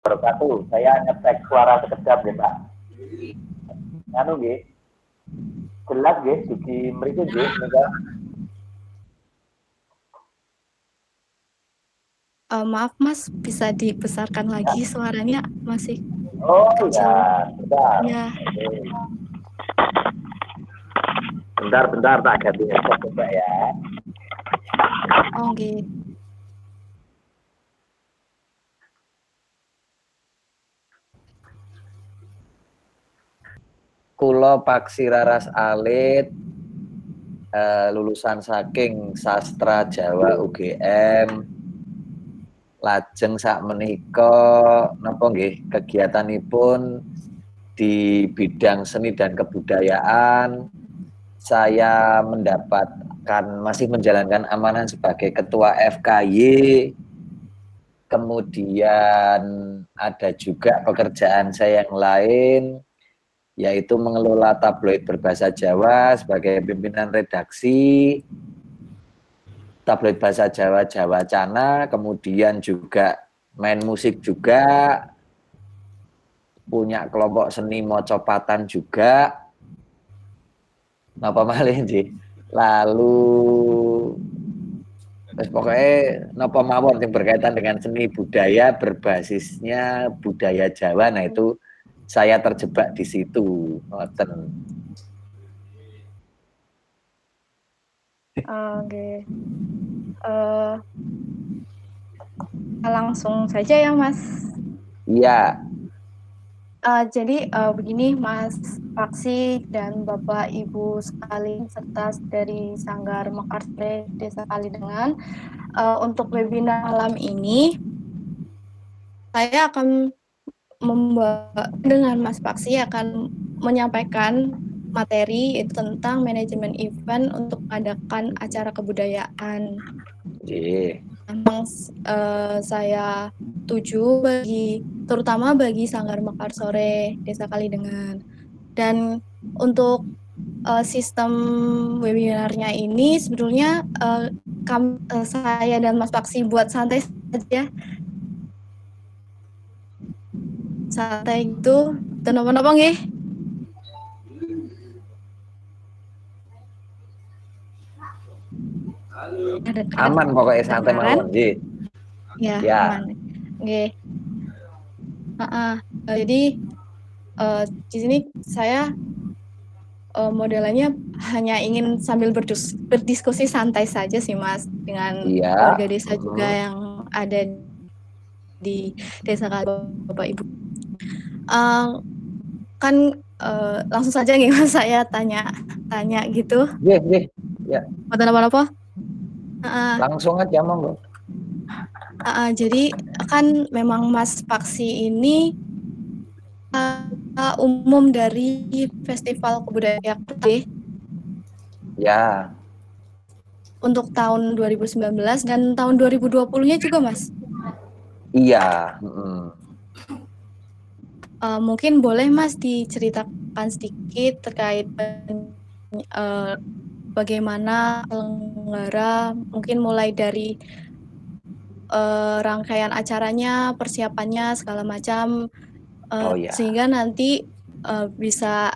wabarakatuh. Saya ngecek suara sekejap ya, Pak. Anu nggih. Jelas nggih dugi mriku nggih nika. Maaf Mas, bisa dibesarkan lagi suaranya masih Oh kecil. ya, bentar. Ya. Bentar tak ganti headset coba ya. Oke. Kulo Paksi Raras Alit, lulusan saking Sastra Jawa UGM. Lajeng sak menika napa nggih kegiatanipun di bidang seni dan kebudayaan. Saya mendapatkan masih menjalankan amanah sebagai ketua FKY. Kemudian ada juga pekerjaan saya yang lain, yaitu mengelola tabloid berbahasa Jawa sebagai pimpinan redaksi tabloid bahasa Jawa Jawa Cana, kemudian juga main musik juga, punya kelompok seni mocopatan juga, napa malih nggih. Lalu pokoknya napa mawon yang berkaitan dengan seni budaya berbasisnya budaya Jawa, nah itu saya terjebak di situ. Ngoten. Oke. Langsung saja ya Mas. Iya. Jadi begini Mas Paksi dan Bapak Ibu sekalian serta dari Sanggar Mekarsore Desa Kalidengan, untuk webinar malam ini saya akan dengan Mas Paksi akan menyampaikan materi itu tentang manajemen event untuk mengadakan acara kebudayaan. Memang saya tuju terutama bagi Sanggar Mekarsore Desa Kalidengan. Dan untuk sistem webinarnya ini sebetulnya saya dan Mas Paksi buat santai saja. Santai gitu, dan apa-apa nggih? Aman pokoknya santai mawon nggih. Ya, aman. Nggih. Jadi di sini saya modelannya hanya ingin sambil berdiskusi santai saja sih Mas dengan warga desa juga yang ada di desa Bapak Ibu. Kan langsung saja nih Mas saya tanya gitu. Nggih. Ya. Mboten apa-apa. Langsung aja monggo. Jadi kan memang Mas Paksi ini umum dari Festival Kebudayaan ya untuk tahun 2019 dan tahun 2020-nya juga Mas. Iya. Mungkin boleh Mas diceritakan sedikit terkait bagaimana penyelenggara, mungkin mulai dari rangkaian acaranya, persiapannya segala macam, sehingga nanti bisa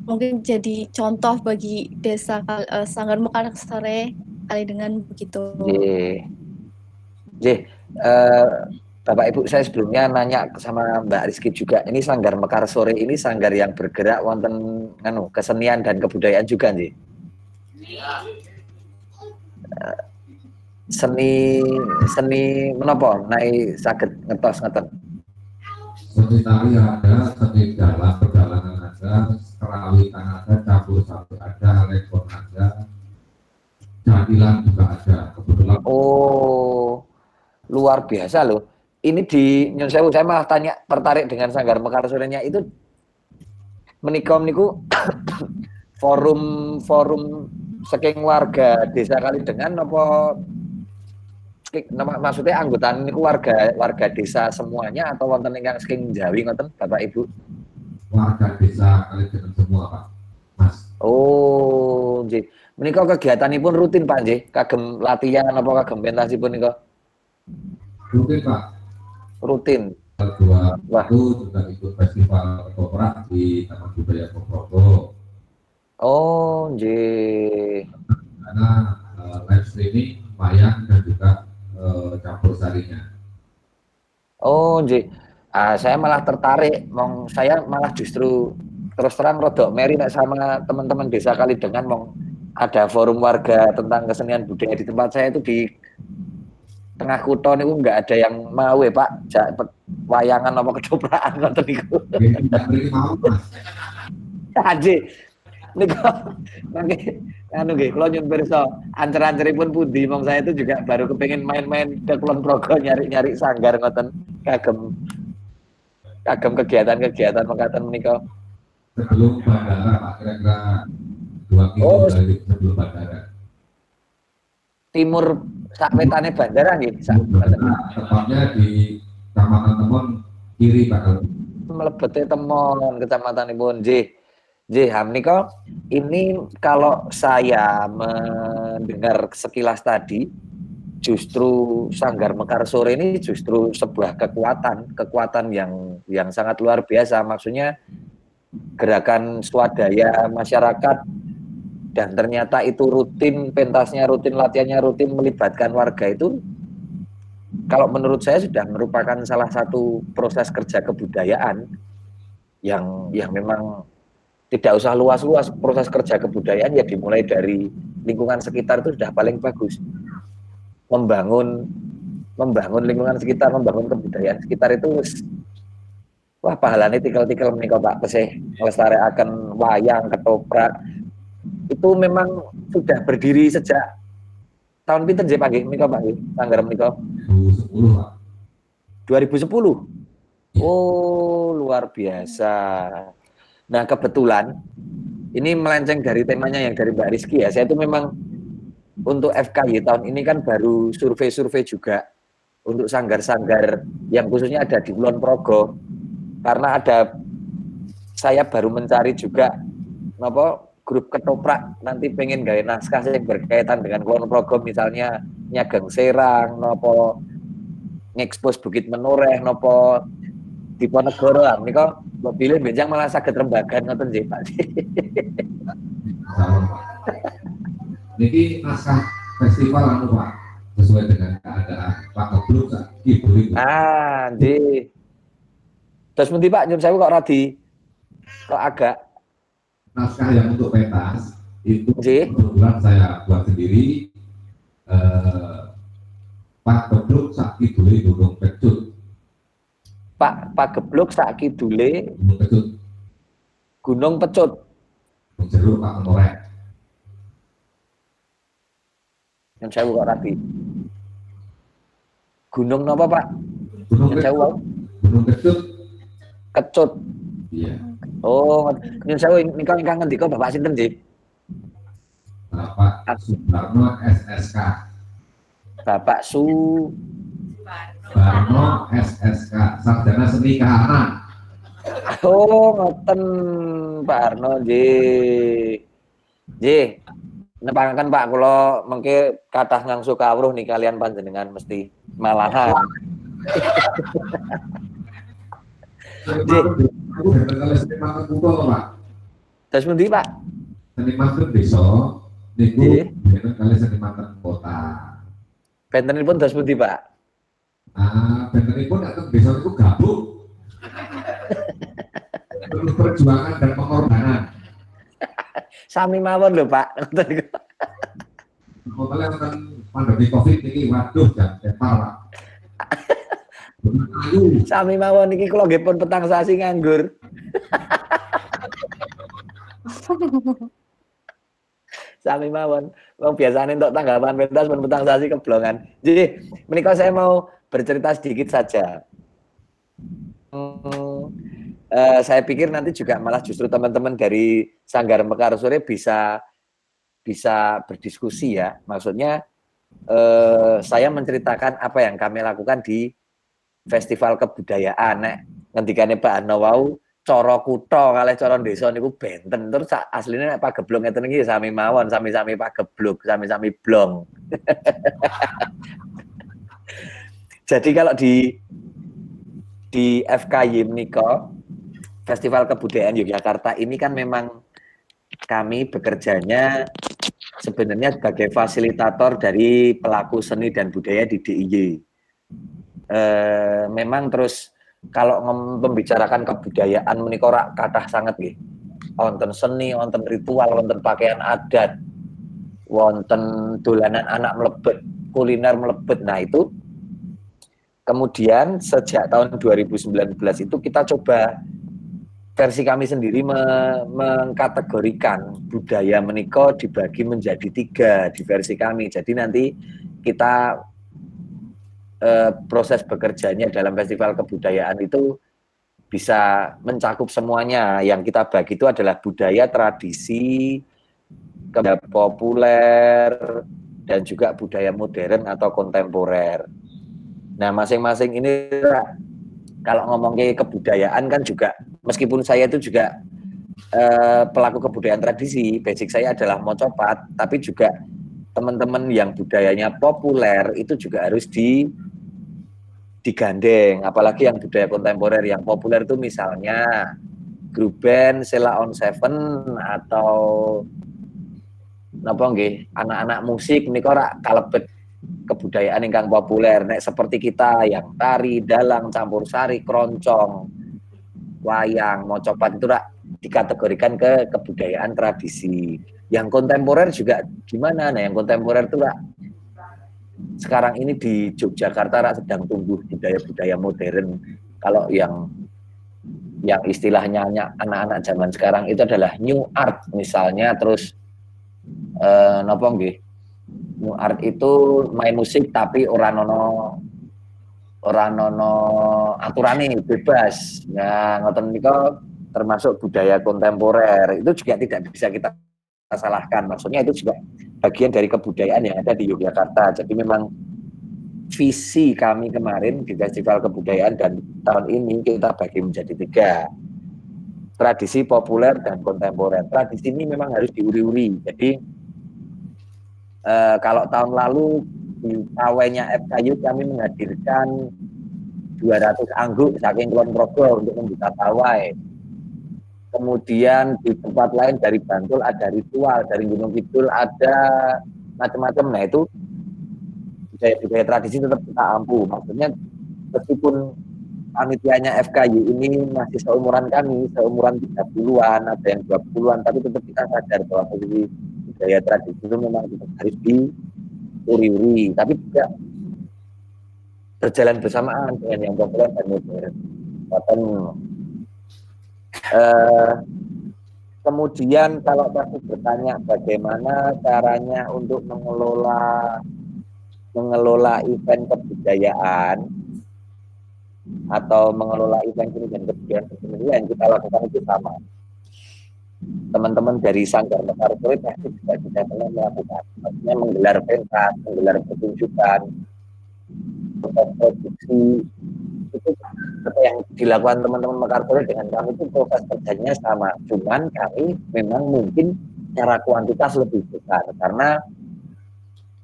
mungkin jadi contoh bagi desa Sanggar Mekarsore Kalidengan begitu. Bapak Ibu, saya sebelumnya nanya sama Mbak Rizky juga, ini Sanggar Mekarsore ini sanggar yang bergerak wonten kesenian dan kebudayaan juga nggih? Seni menapa naik saged ngetos ngeten? Seni tari ada, seni dalam perjalanan ada, kerawitan ada, campur satu ada, rekor ada, jadilan juga ada. Kebetulan. Oh, luar biasa loh. Ini di Nyun Sewu, saya malah tertarik dengan Sanggar Mekarsore-nya itu menika niku forum saking warga desa Kalidengan apa maksudnya anggota niku warga desa semuanya atau wonten ingkang saking Jawi ngoten Bapak Ibu? Warga desa Kalidengan semua Pak, Mas. Oh, nggih. Menika kegiatanipun rutin Pak nggih? Kagem latihan apa kagem pentasipun nika? Rutin Pak. Rutin. itu juga ikut festival ketoprak di Taman Budaya Ponorogo. Oh, Karena live streaming, wayang dan juga campur sarinya. Oh, saya malah tertarik, saya malah justru terus terang rodok meri sama teman-teman desa Kalidengan ada forum warga tentang kesenian budaya di tempat saya itu di tengah kutha niku nggak ada yang mau ya Pak, wayangan apa kedopraan ngoten niku. Nggih mau Mas. Aji niku anu nggih kula nyuwun pirsa ancer-anceripun pundi saya itu juga baru kepengin main-main ke Kulon Progo nyari-nyari sanggar ngoten kagem kegiatan-kegiatan mengkaten menika. Sebelum bandara Pak, kira-kira 2 kilo dari sebelum bandara. Timur sakwetane bandara nggih. Tepatnya di Kecamatan Temon kiri Pak. Mlebete Temon kecamatanipun menika ini kalau saya mendengar sekilas tadi justru Sanggar Mekar Sore ini justru sebuah kekuatan yang sangat luar biasa, maksudnya gerakan swadaya masyarakat dan ternyata itu rutin pentasnya, rutin latihannya, rutin melibatkan warga itu kalau menurut saya sudah merupakan salah satu proses kerja kebudayaan yang memang tidak usah luas-luas, proses kerja kebudayaan ya dimulai dari lingkungan sekitar itu sudah paling bagus. Membangun lingkungan sekitar, membangun kebudayaan sekitar itu wah pahalane tikel-tikel menika Pak tesih nglestarekaken wayang ketoprak. Itu memang sudah berdiri sejak tahun pinten nggih Pak nggih menika Pak nggih Sanggar menika? 2010 Pak. 2010. Oh, luar biasa. Nah, kebetulan ini melenceng dari temanya yang dari Mbak Rizky ya. Saya itu memang untuk FKY tahun ini kan baru survei-survei juga untuk sanggar-sanggar yang khususnya ada di Kulon Progo. Karena saya baru mencari juga grup ketoprak nanti pengen gawe naskah yang berkaitan dengan Kulon Progo, misalnya Nyageng Serang, ngekspos Bukit Menoreh, Diponegoro lah, menika mbok pilih benjang malah saged rembagan ngoten nggih Pak. Niki naskah festival anu Pak sesuai dengan keadaan Pak Kebluk Ibu. Nggih. Terus pundi Pak nyun sewu kok agak naskah yang untuk pentas itu nggih. kebetulan saya buat sendiri. Pak Kebluk sak kidule Gunung Pecut. Pak Gebluk sak kidule Gunung Pecut. Jeruk Pak Menoreh. Yang saya kok rapi. Gunung napa Pak? Gunung Pecut. Kecut. Iya. Oh, nyun sewu nika ingkang ngendika Bapak sinten nggih? Bapak Subarno SSK. Bapak Barno SSK, sarjana seni kahanan. Oh, ngoten Pak Arno nggih. Nggih. Nepangaken Pak kula mengke kathah ngangsu kawruh nih kalian panjenengan mesti malahan. Nggih. Aku bener seniman kutho Pak. Terus pundi Pak? Seniman desa niku bener kali seniman kota. Bentenipun terus pundi Pak? Bentenipun nek desa niku gabung. Perlu perjuangan dan pengorbanan. Sami mawon lho Pak. Pokoknya kan pandemi Covid ini waduh jam tepar Pak. Sami mawon iki kula nggih pun petang sasi nganggur. Sami mawon. Wong biasane untuk tanggapan pentas pun petang sasi keblongan. Jadi menika saya mau bercerita sedikit saja. Saya pikir nanti juga malah justru teman-teman dari Sanggar Mekar Sore bisa berdiskusi ya. Maksudnya saya menceritakan apa yang kami lakukan di festival kebudayaan. Ngendikane Pak Arno wau cara kutha kalih cara desa niku benten. Terus asline nek Pak Geblong ngeten iki sami mawon, sami-sami Pak Geblok, sami-sami blong. Jadi kalau di di FKY menika Festival Kebudayaan Yogyakarta ini kan memang kami bekerjanya sebenarnya sebagai fasilitator dari pelaku seni dan budaya di DIY. Memang terus kalau membicarakan kebudayaan menika rak kathah sanget nggih. Wonten seni, wonten ritual, wonten pakaian adat, wonten dolanan anak mlebet, kuliner mlebet. Nah itu kemudian sejak tahun 2019 itu kita coba versi kami sendiri mengkategorikan budaya menika dibagi menjadi 3 di versi kami. Jadi nanti kita proses bekerjanya dalam festival kebudayaan itu bisa mencakup semuanya. Yang kita bagi itu adalah budaya, tradisi, budaya populer, dan juga budaya modern atau kontemporer. Nah, masing-masing ini kalau ngomongnya kebudayaan kan juga, meskipun saya itu juga pelaku kebudayaan tradisi, basic saya adalah mocopat, tapi juga teman-teman yang budayanya populer itu juga harus digandeng, apalagi yang budaya kontemporer. Yang populer itu misalnya grup band Sheila on Seven atau napa nggih anak-anak musik menika ora kalebet kebudayaan ingkang populer. Nek seperti kita yang tari, dalang, campur sari, keroncong, wayang, mocopat itu rak dikategorikan ke kebudayaan tradisi. Yang kontemporer juga gimana? Nah, yang kontemporer itu rak sekarang ini di Yogyakarta rak sedang tumbuh budaya-budaya modern. Kalau yang istilahnya anak-anak zaman sekarang itu adalah new art misalnya, terus napa nggih? New art itu main musik tapi ora nono aturane, bebas. Nah, ngoten nika termasuk budaya kontemporer. Itu juga tidak bisa kita salahkan. Maksudnya itu juga bagian dari kebudayaan yang ada di Yogyakarta. Jadi memang visi kami kemarin di Festival Kebudayaan dan tahun ini kita bagi menjadi 3. Tradisi, populer, dan kontemporer. Tradisi ini memang harus diuri-uri. Jadi kalau tahun lalu di pawainya FKY kami menghadirkan 200 angguk saking Kulon Progo untuk membuka pawai. Kemudian di tempat lain dari Bantul ada ritual, dari Gunung Kidul ada macam-macam. Nah itu budaya tradisi tetap kita ampu. Maksudnya meskipun panitianya FKY ini masih seumuran kami, seumuran 30-an, ada yang 20-an, tapi tetap kita sadar bahwa posisi budaya tradisi itu memang tetap harus diuri-uri, tapi juga berjalan bersamaan dengan yang populer dan modern. Kemudian kalau pasti bertanya bagaimana caranya untuk mengelola event kebudayaan atau mengelola event seni dan kebudayaan yang kita lakukan itu sama. Teman-teman dari Sanggar Mekarsore pasti juga sudah pernah melakukan, maksudnya menggelar pentas, menggelar pertunjukan, produksi. Itu seperti yang dilakukan teman-teman Mekarsore dengan kami itu proses kerjanya sama, cuman kami memang mungkin secara kuantitas lebih besar karena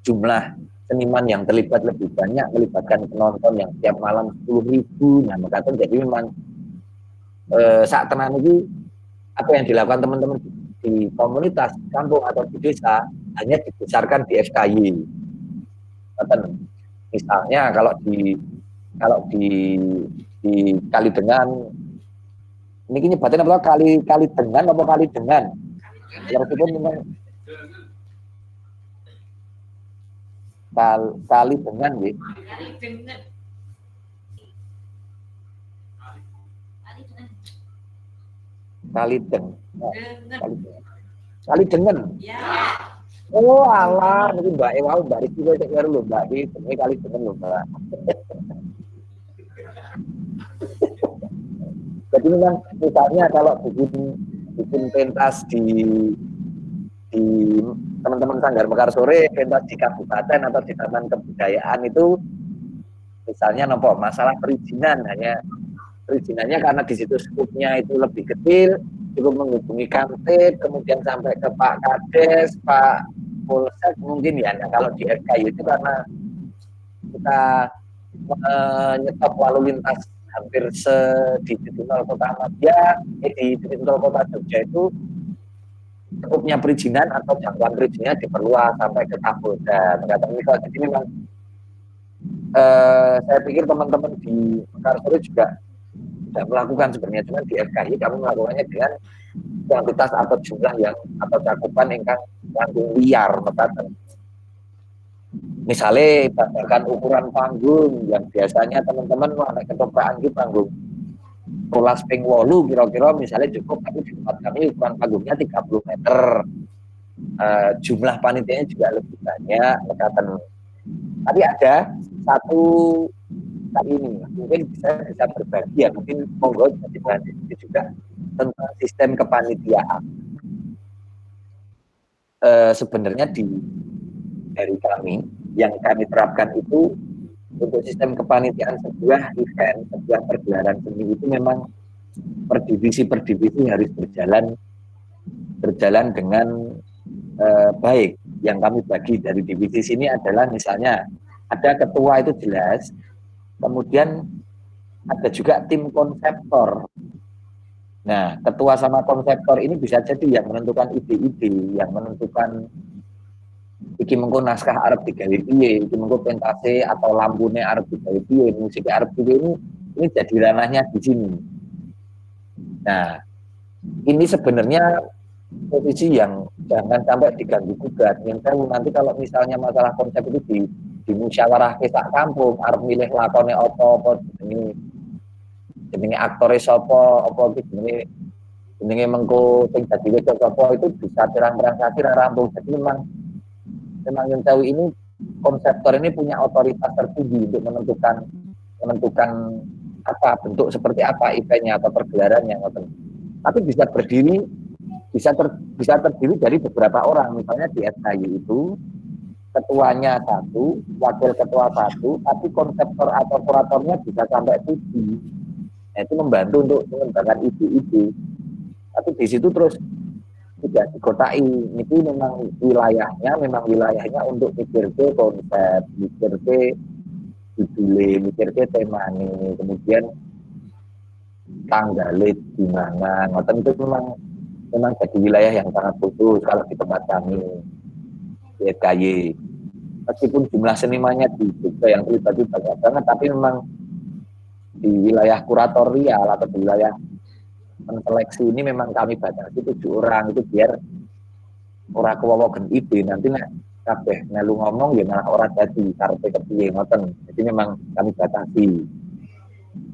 jumlah seniman yang terlibat lebih banyak, melibatkan penonton yang setiap malam 10.000. Nah, maka jadi memang saat tenan ini apa yang dilakukan teman-teman di komunitas, kampung atau di desa hanya dibesarkan di FKY. Misalnya kalau di Kalidengan, ini nyebatin apa Kalidengan apa Kalidengan? Yang itu memang Kalidengan, gitu. Kalidengan. Ya. Oh alah, mungkin Mbak Ewa, Mbak Rizky cek karo lho Mbak iki jenenge Kalidengan lho Mbak. Jadi memang misalnya kalau bikin pentas di teman-teman Sanggar Mekarsore, pentas di kabupaten atau di taman kebudayaan itu misalnya nopo masalah perizinan, hanya perizinannya karena di situ skupnya itu lebih kecil, cukup menghubungi Kamtib, kemudian sampai ke Pak Kades, Pak Polsek mungkin ya. Nah, kalau di FKY itu karena kita menyetop lalu lintas hampir di titik nol kota Madia, di titik nol kota Jogja itu cukupnya perizinan atau jangkauan perizinannya diperluas sampai ke Kapolda. Jadi memang saya pikir teman-teman di Mekarsari juga sudah melakukan sebenarnya, cuma di FKI kami melakukannya dengan kuantitas atau jumlah yang atau cakupan yang langkung liar, mekaten. Misalnya bahkan ukuran panggung yang biasanya teman-teman anak ketopraan di panggung kelas ping 8 kira-kira misalnya cukup, tapi di tempat kami ukuran panggungnya 30 meter. Jumlah panitianya juga lebih banyak, mekaten. Tapi ada satu kali ini mungkin bisa berbagi ya, mungkin monggo jadi bahan diskusi juga tentang sistem kepanitiaan. Sebenarnya dari kami yang kami terapkan itu untuk sistem kepanitiaan sebuah event, sebuah pergelaran seni itu memang per divisi harus berjalan dengan baik. Yang kami bagi dari divisi sini adalah misalnya ada ketua itu jelas, kemudian ada juga tim konseptor. Nah, ketua sama konseptor ini bisa jadi yang menentukan ide-ide, yang menentukan iki mengko naskah arep digawe piye, iki mengko pentase atau lampune arep digawe piye, musik arep piye, ini jadi ranahnya di sini. Nah, ini sebenarnya posisi yang jangan sampai diganggu gugat. Yang nanti kalau misalnya masalah konsep itu di musyawarah sak kampung, arep milih lakone apa jenenge aktore sapa, apa jenenge mengko sing dadi wedok sapa, itu bisa terang-terang rampung. Jadi memang yang tahu ini konseptor ini punya otoritas tertinggi untuk menentukan apa bentuk seperti apa eventnya atau pergelarannya. Tapi bisa terdiri dari beberapa orang. Misalnya di FKI itu ketuanya 1, wakil ketua 1, tapi konseptor atau kuratornya bisa sampai 7. Nah, itu membantu untuk mengembangkan ide-ide. Tapi di situ terus tidak dikotai, itu memang wilayahnya untuk mikir ke konsep, mikir ke judule, mikir ke temane, kemudian tanggalnya di mana, itu memang jadi wilayah yang sangat khusus kalau di tempat kami di FKY. Meskipun jumlah senimannya di Jogja yang terlibat banyak banget, tapi memang di wilayah kuratorial atau di wilayah seleksi ini memang kami batasi 7 orang, itu biar ora kewowogen ide nanti nek kabeh melu ngomong ya malah ora dadi karepe kepiye ngoten. Jadi memang kami batasi.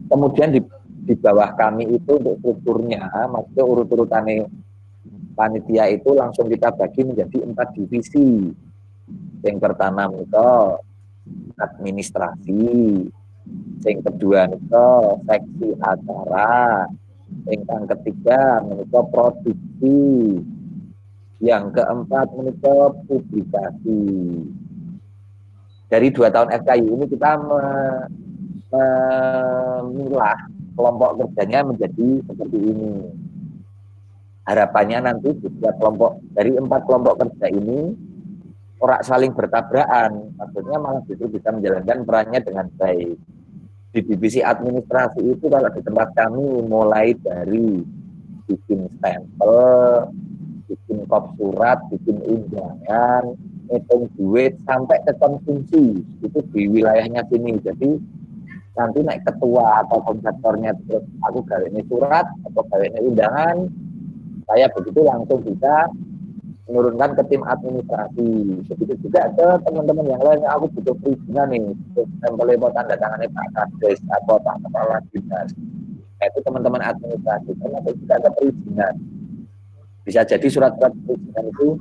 Kemudian di bawah kami itu untuk strukturnya, maksudnya urut-urutane panitia itu langsung kita bagi menjadi 4 divisi. Yang pertama itu administrasi, yang kedua itu seksi acara, yang ketiga menikah produksi, yang keempat menikah publikasi. Dari 2 tahun FKI ini kita memilah kelompok kerjanya menjadi seperti ini. Harapannya nanti setiap kelompok dari 4 kelompok kerja ini ora saling bertabrakan, maksudnya malah justru bisa menjalankan perannya dengan baik. Di divisi administrasi itu kalau di tempat kami mulai dari bikin stempel, bikin kop surat, bikin undangan, ngitung duit sampai ke konsumsi itu di wilayahnya sini. Jadi nanti naik ketua atau konseptornya terus aku gawe surat atau gawe undangan, saya begitu langsung bisa menurunkan ke tim administrasi. Begitu juga ke teman-teman yang lain, aku butuh perizinan nih, stempel tanda tangannya Pak Kades atau Pak Kepala Dinas. Nah, itu teman-teman administrasi, karena juga ada perizinan. Bisa jadi surat-surat perizinan itu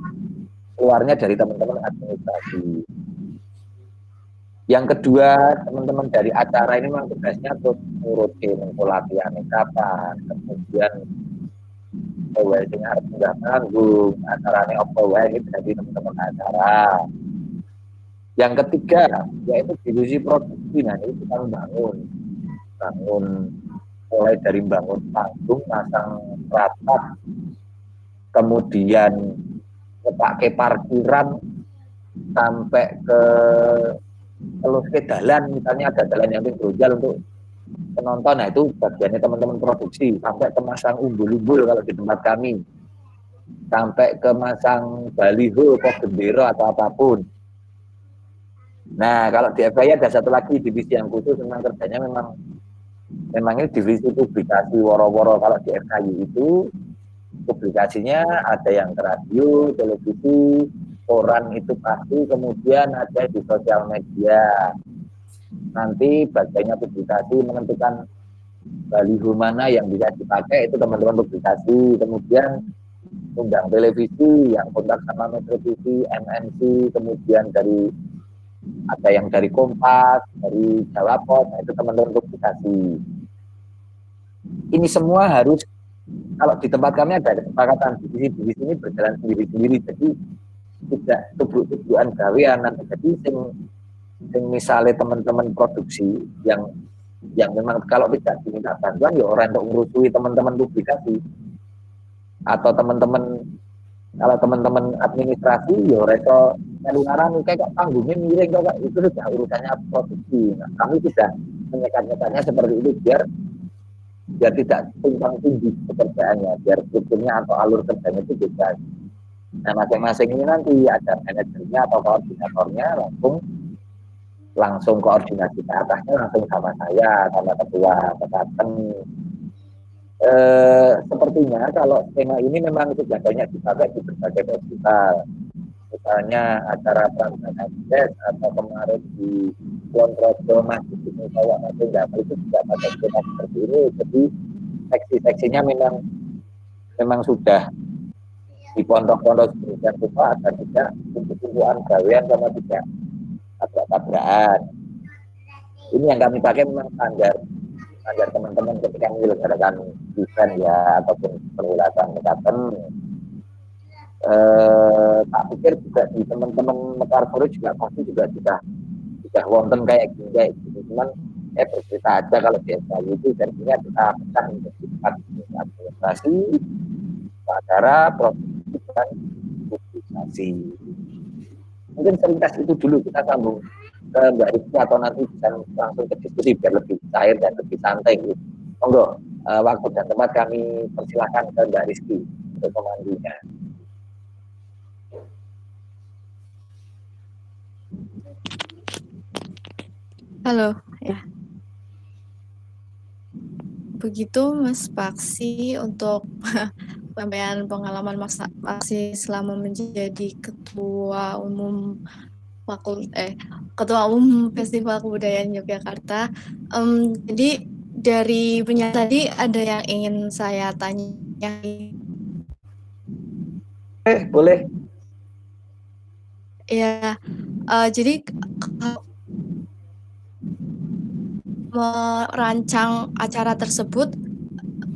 keluarnya dari teman-teman administrasi. Yang kedua, teman-teman dari acara ini memang tugasnya terus ngurutin latihannya kapan, kemudian ini harus nggak tanggung, acaranya apa wae itu dari teman-teman acara. Yang ketiga, yaitu divisi produksi. Nah, ini kita bangun mulai dari bangun panggung, pasang atap, kemudian pakai parkiran sampai ke terus ke jalan, misalnya ada jalan yang berjalan untuk penonton. Nah itu bagiannya teman-teman produksi, sampai ke masang umbul-umbul kalau di tempat kami, sampai ke masang baliho, pos bendera atau apapun. Nah kalau di FKI ada satu lagi divisi yang khusus memang kerjanya memang ini divisi publikasi woro-woro. Kalau di FKI itu publikasinya ada yang ke radio, televisi, koran itu pasti, kemudian ada di sosial media. Nanti bagiannya publikasi menentukan baliho mana yang bisa dipakai, itu teman-teman publikasi. Kemudian undang televisi yang kontak sama Metro TV, MNC, kemudian ada yang dari Kompas, dari Jawa Pos, itu teman-teman publikasi. Ini semua harus, kalau di tempat kami ada kesepakatan divisi ini berjalan sendiri-sendiri, jadi tidak tubruk-tubrukan gawean. Nanti jadi misalnya teman-teman produksi yang memang kalau tidak diminta bantuan ya orang untuk ngurusui teman-teman publikasi, atau teman-teman kalau teman-teman administrasi ya mereka ngarani kayak panggungnya miring kok, itu sudah urusannya produksi. Nah, kami sudah menyekat-nyekatnya seperti itu biar tidak tumpang tindih pekerjaannya, biar strukturnya atau alur kerjanya itu bebas. Nah masing-masing ini nanti ada manajernya atau koordinatornya, langsung koordinasi ke atasnya langsung sama saya, sama ketua pesantren. Sepertinya kalau skema ini memang sudah banyak dipakai di berbagai festival, misalnya acara Prambanan atau kemarin di Kulonprogo Masjid ini kayak nanti itu juga pakai skema seperti ini. Jadi seksi-seksinya memang sudah di pondok-pondok sedemikian rupa agar tidak kumpul-kumpulan gawean sama tidak tabrak-tabrakan. Ini yang kami pakai memang standar teman-teman ketika menyelenggarakan event ya ataupun perhelatan mekaten. Tak pikir juga di teman-teman Mekar Foro juga pasti juga sudah wonten kayak gini. Cuman bercerita aja kalau di FKI itu jadinya kita pecah menjadi 4 administrasi, acara, produksi, dan publikasi. Mungkin seringkas itu dulu, kita sambung ke Mbak Rizky atau nanti bisa langsung ke diskusi biar lebih cair dan lebih santai gitu. Monggo, waktu dan tempat kami persilahkan ke Mbak Rizky untuk memandunya. Halo, ya. Begitu Mas Paksi untuk sampaian pengalaman Mas Paksi selama menjadi ketua umum Ketua Umum Festival Kebudayaan Yogyakarta. Jadi dari penyanyi tadi ada yang ingin saya tanya. Boleh. Ya, jadi merancang acara tersebut,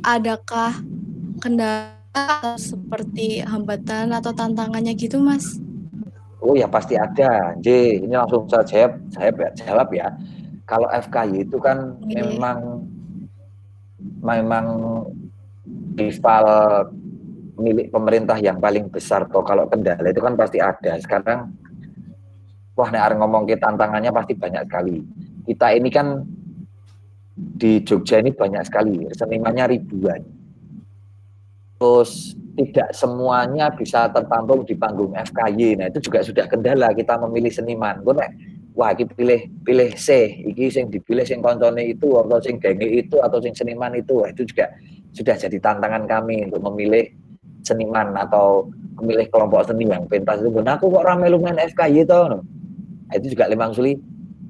adakah kendala seperti hambatan atau tantangannya gitu, Mas? Oh ya pasti ada. J, ini langsung saya jawab ya. Kalau FKI itu kan memang rival milik pemerintah yang paling besar toh. Kalau kendala itu kan pasti ada. Sekarang wah nek ngomong ke tantangannya pasti banyak sekali. Kita ini kan di Jogja ini banyak sekali, senimannya ribuan. Terus tidak semuanya bisa tertampung di panggung FKY. Nah itu juga sudah kendala kita memilih seniman. Wah iki pilih C, iki sing dipilih sing koncone itu atau sing genge itu atau sing seniman itu. Wah, itu juga sudah jadi tantangan kami untuk memilih seniman atau memilih kelompok seni yang pentas itu. Nah aku kok rame lumayan FKY itu. Nah, itu juga Lemang Suli.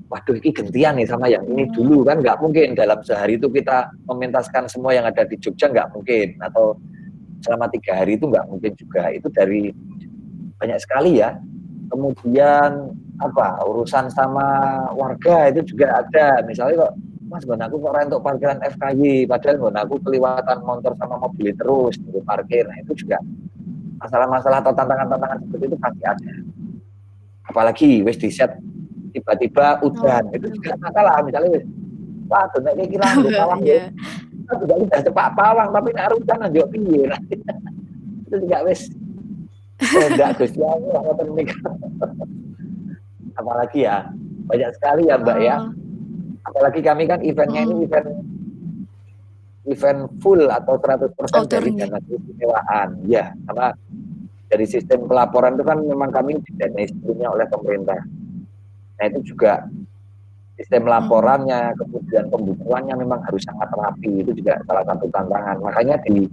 Waduh, ini gantian nih sama yang ini dulu kan nggak mungkin dalam sehari itu kita mementaskan semua yang ada di Jogja, nggak mungkin, atau selama 3 hari itu nggak mungkin juga. Itu dari banyak sekali ya. Kemudian urusan sama warga itu juga ada. Misalnya kok Mas aku kok rentuk parkiran FKY, padahal aku kelewatan motor sama mobil terus untuk parkir. Nah, itu juga masalah-masalah atau tantangan-tantangan seperti itu pasti ada. Apalagi wis di set tiba-tiba hujan, itu juga masalah. Misalnya waduh nek iki kira pawang ya. Juga udah cepak pawang tapi nek hujan njuk piye. Itu juga wis enggak Gus ya ngoten niku. Apalagi ya banyak sekali ya Mbak ya. Apalagi kami kan eventnya ini event event full atau 100% dari Outdoor, dana keistimewaan. Ya, karena dari sistem pelaporan itu kan memang kami didanai sebelumnya oleh pemerintah. Nah itu juga sistem laporannya, kemudian pembukuannya memang harus sangat rapi, itu juga salah satu tantangan. Makanya di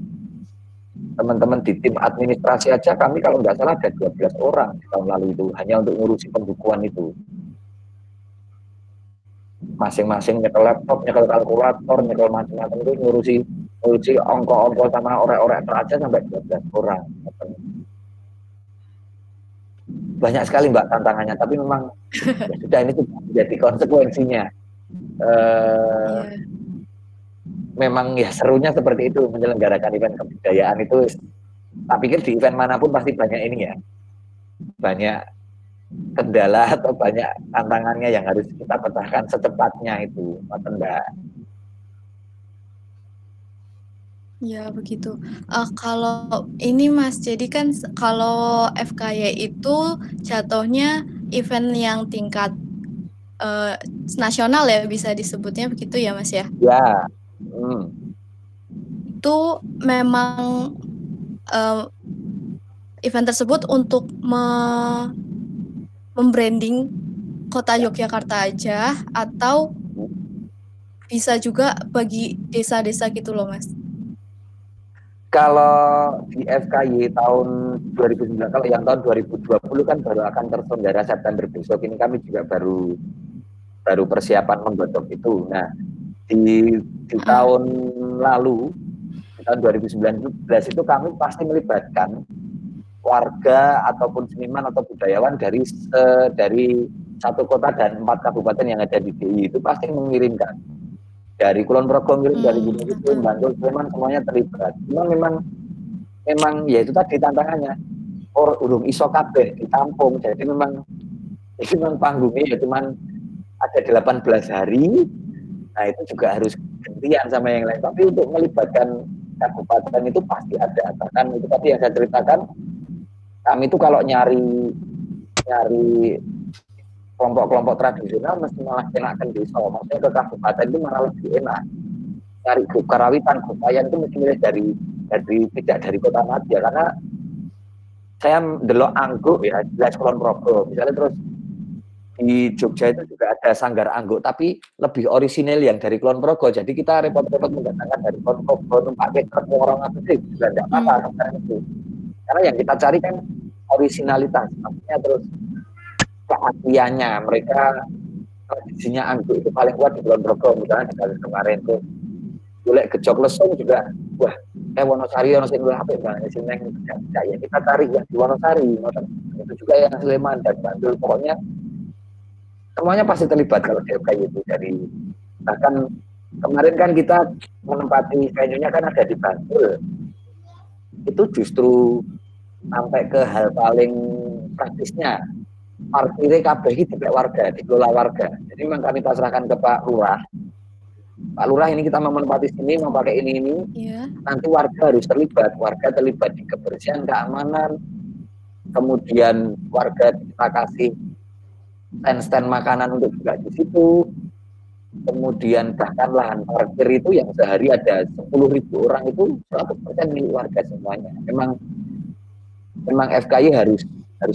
teman-teman di tim administrasi aja kami kalau nggak salah ada 12 orang di tahun lalu itu, hanya untuk ngurusi pembukuan itu. Masing-masing nyekel laptop, nyekel kalkulator, nyekel macam-macam itu ngurusi ongko-ongko sama orek-orek aja sampai 12 orang. Banyak sekali Mbak tantangannya, tapi memang ya sudah ini sudah menjadi konsekuensinya. Memang ya serunya seperti itu menyelenggarakan event kebudayaan itu. Tak pikir di event manapun pasti banyak ini ya, banyak kendala atau banyak tantangannya yang harus kita pecahkan secepatnya itu, Mbak. Ya begitu. Kalau ini Mas, jadi kan kalau FKY itu jatuhnya event yang tingkat nasional ya, bisa disebutnya begitu ya Mas ya? Ya. Itu memang event tersebut untuk membranding kota Yogyakarta aja, atau bisa juga bagi desa-desa gitu loh Mas? Kalau di FKY tahun 2009, kalau yang tahun 2020 kan baru akan terselenggara September besok, ini kami juga baru persiapan menggodok itu. Nah, di tahun lalu, di tahun 2019 itu kami pasti melibatkan warga ataupun seniman atau budayawan dari satu kota dan 4 kabupaten yang ada di DIY itu pasti mengirimkan. Dari Kulon Progo ngirim, dari Gunung Kidul, Bantul, Sleman, semuanya terlibat. Cuma memang ya itu tadi tantangannya. Urung iso kabeh ditampung. Jadi memang panggungnya ya cuman ada 18 hari. Nah itu juga harus gantian sama yang lain. Tapi untuk melibatkan kabupaten itu pasti ada. Bahkan itu tadi yang saya ceritakan, kami itu kalau nyari kelompok-kelompok tradisional mesti malah kenakan desa, maksudnya ke kabupaten itu malah lebih enak. Cari grup karawitan, grup wayan itu mesti milih dari tidak dari kota Madia, karena saya delok angguk ya, jelas Kulon Progo, misalnya terus di Jogja itu juga ada Sanggar Angguk, tapi lebih orisinil yang dari Kulon Progo, jadi kita repot-repot mendatangkan dari Kulon Progo, numpak truk orang apa sih, juga tidak apa-apa, karena yang kita cari kan orisinalitas, maksudnya terus keasliannya. Mereka tradisinya angguk itu paling kuat di Kulon Progo, misalnya di kali kemarin tuh boleh gejok lesung juga, wah Wonosari ono sing luwih apik banget sing neng ya kita cari ya di Wonosari, itu juga yang Sleman dan Bantul, pokoknya semuanya pasti terlibat kalau di FKY itu. Dari bahkan kemarin kan kita menempati venue-nya kan ada di Bantul, itu justru sampai ke hal paling praktisnya, parkirnya kabeh iki dipek warga, dikelola warga. Jadi memang kami pasrahkan ke Pak Lurah. Pak Lurah, ini kita mau menempati sini, mau pakai ini. Yeah. Nanti warga harus terlibat. Warga terlibat di kebersihan, keamanan. Kemudian warga kita kasih stand-stand makanan untuk juga di situ. Kemudian bahkan lahan parkir itu yang sehari ada 10.000 orang itu 100% milik warga semuanya. Memang FKY harus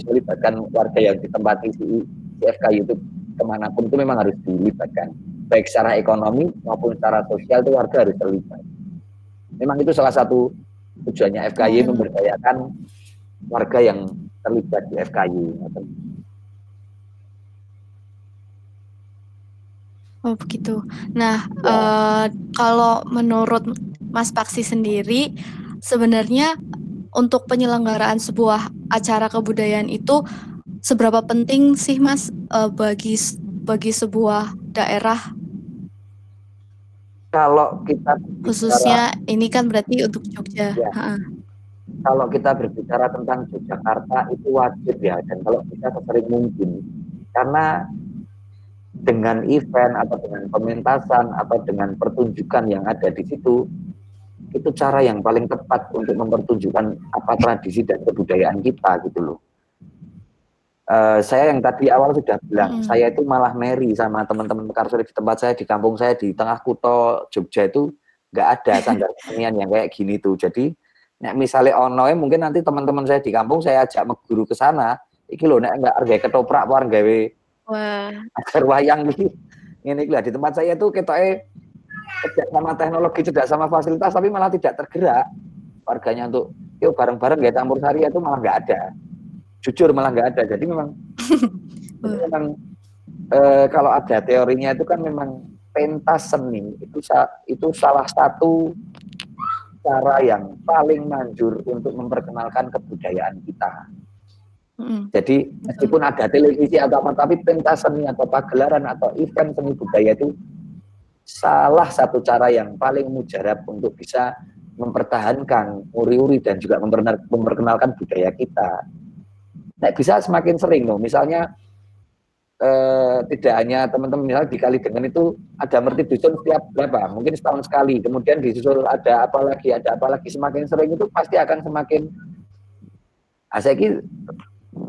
melibatkan warga yang ditempati si FKY itu kemanapun itu memang harus dilibatkan, baik secara ekonomi maupun secara sosial itu warga harus terlibat. Memang itu salah satu tujuannya FKY, memberdayakan warga yang terlibat di FKY. Oh begitu. Nah, kalau menurut Mas Paksi sendiri, sebenarnya untuk penyelenggaraan sebuah acara kebudayaan itu seberapa penting sih Mas bagi sebuah daerah? Kalau kita khususnya ini kan berarti untuk Jogja. Ya. Kalau kita berbicara tentang Yogyakarta itu wajib ya, dan kalau bisa sesering mungkin, karena dengan event atau dengan pementasan atau dengan pertunjukan yang ada di situ, itu cara yang paling tepat untuk mempertunjukkan apa tradisi dan kebudayaan kita gitu loh. Saya yang tadi awal sudah bilang, saya itu malah meri sama teman-teman mekarsuri di tempat saya, di kampung saya, di tengah kutha Jogja itu, nggak ada standar kesenian yang kayak gini tuh. Jadi nek misalnya ono mungkin nanti teman-teman saya di kampung saya ajak guru ke sana. Iki lho nek enggak harga ketoprak apa gawe agar wayang iki. Ngene iki lah di tempat saya tuh ketoke cedek sama teknologi, cedek sama fasilitas tapi malah tidak tergerak. Warganya untuk yuk bareng-bareng gaya campur sari itu malah nggak ada. Jujur malah nggak ada. Jadi memang kalau ada teorinya itu kan memang pentas seni itu salah satu cara yang paling manjur untuk memperkenalkan kebudayaan kita. Jadi meskipun ada televisi atau apa, tapi pentas seni atau pagelaran atau event seni budaya itu salah satu cara yang paling mujarab untuk bisa mempertahankan uri-uri dan juga memperkenalkan budaya kita. Nah, bisa semakin sering loh, misalnya tidak hanya teman-teman misalnya di Kalidengen itu ada merti dusun setiap berapa, mungkin setahun sekali, kemudian disusul ada apa lagi, semakin sering itu pasti akan semakin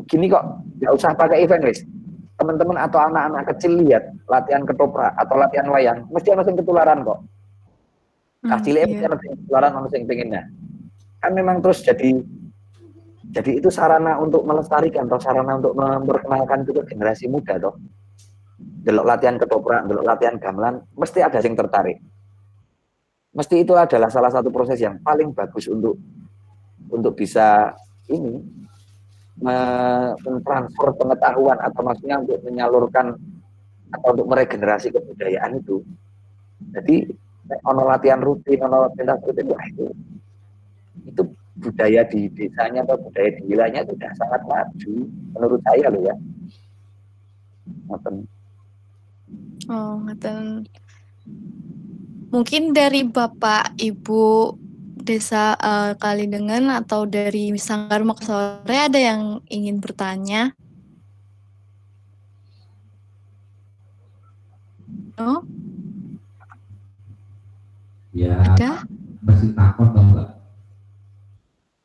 gini kok, nggak usah pakai event wis. Teman-teman atau anak-anak kecil lihat latihan ketoprak atau latihan wayang, mesti ada yang ketularan kok. Kacilnya mesti ada yang ketularan, ada yang pengennya. Kan memang terus jadi itu sarana untuk melestarikan atau sarana untuk memperkenalkan juga generasi muda toh. Delok latihan ketoprak, delok latihan gamelan, mesti ada yang tertarik. Mesti itu adalah salah satu proses yang paling bagus untuk bisa ini mentransfer pengetahuan atau maksudnya untuk menyalurkan atau untuk meregenerasi kebudayaan itu. Jadi ono latihan rutin, ono pentas rutin, wah itu budaya di desanya atau budaya di wilayahnya itu sudah sangat maju menurut saya loh ya. Ngoten. Mungkin dari Bapak Ibu Desa Kalidengen atau dari Sanggar Maksore ada yang ingin bertanya? Oh? Ya, ada? Masih takut atau enggak?